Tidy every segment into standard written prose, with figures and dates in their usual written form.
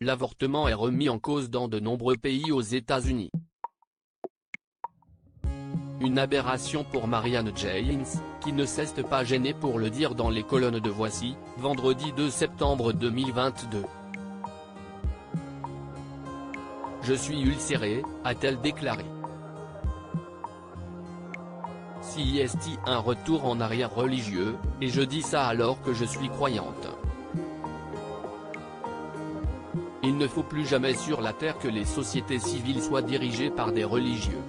L'avortement est remis en cause dans de nombreux pays aux États-Unis. Une aberration pour Marianne James, qui ne s'est pas gênée pour le dire dans les colonnes de Voici, vendredi 2 septembre 2022. Je suis ulcérée, a-t-elle déclaré. Si est un retour en arrière religieux, et je dis ça alors que je suis croyante. Il ne faut plus jamais sur la terre que les sociétés civiles soient dirigées par des religieux.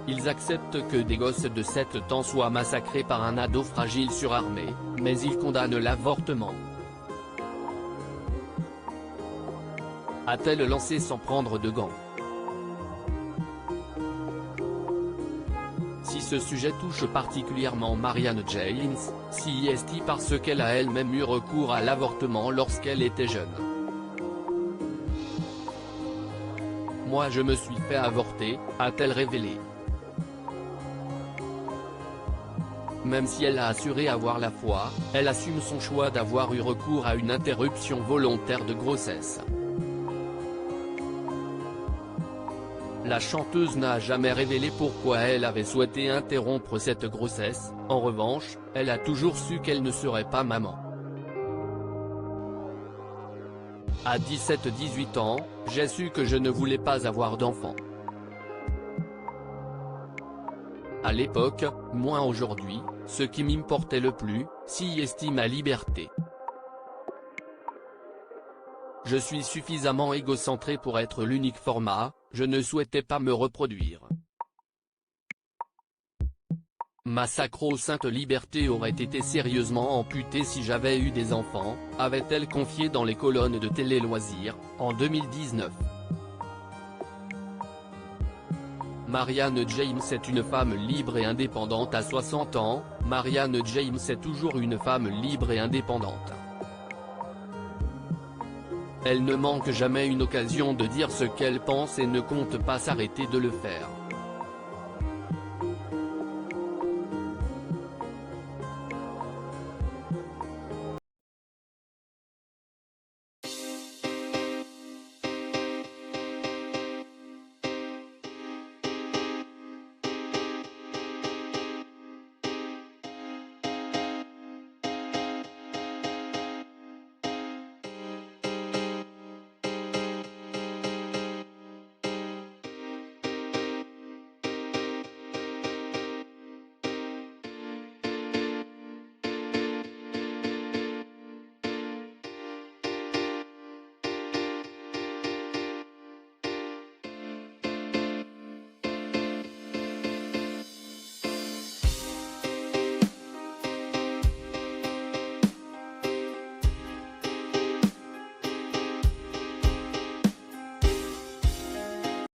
Ils acceptent que des gosses de 7 ans soient massacrés par un ado fragile surarmé, mais ils condamnent l'avortement. A-t-elle lancé sans prendre de gants? Si ce sujet touche particulièrement Marianne James, si est parce qu'elle a elle-même eu recours à l'avortement lorsqu'elle était jeune. Moi je me suis fait avorter, a-t-elle révélé. Même si elle a assuré avoir la foi, elle assume son choix d'avoir eu recours à une interruption volontaire de grossesse. La chanteuse n'a jamais révélé pourquoi elle avait souhaité interrompre cette grossesse. En revanche, elle a toujours su qu'elle ne serait pas maman. À 17-18 ans, j'ai su que je ne voulais pas avoir d'enfant. À l'époque, moins aujourd'hui, ce qui m'importait le plus, si est ma liberté. Je suis suffisamment égocentré pour être l'unique format, je ne souhaitais pas me reproduire. Ma sacro-sainte liberté aurait été sérieusement amputée si j'avais eu des enfants, avait-elle confié dans les colonnes de Télé Loisirs, en 2019. Marianne James est une femme libre et indépendante à 60 ans, Marianne James est toujours une femme libre et indépendante. Elle ne manque jamais une occasion de dire ce qu'elle pense et ne compte pas s'arrêter de le faire.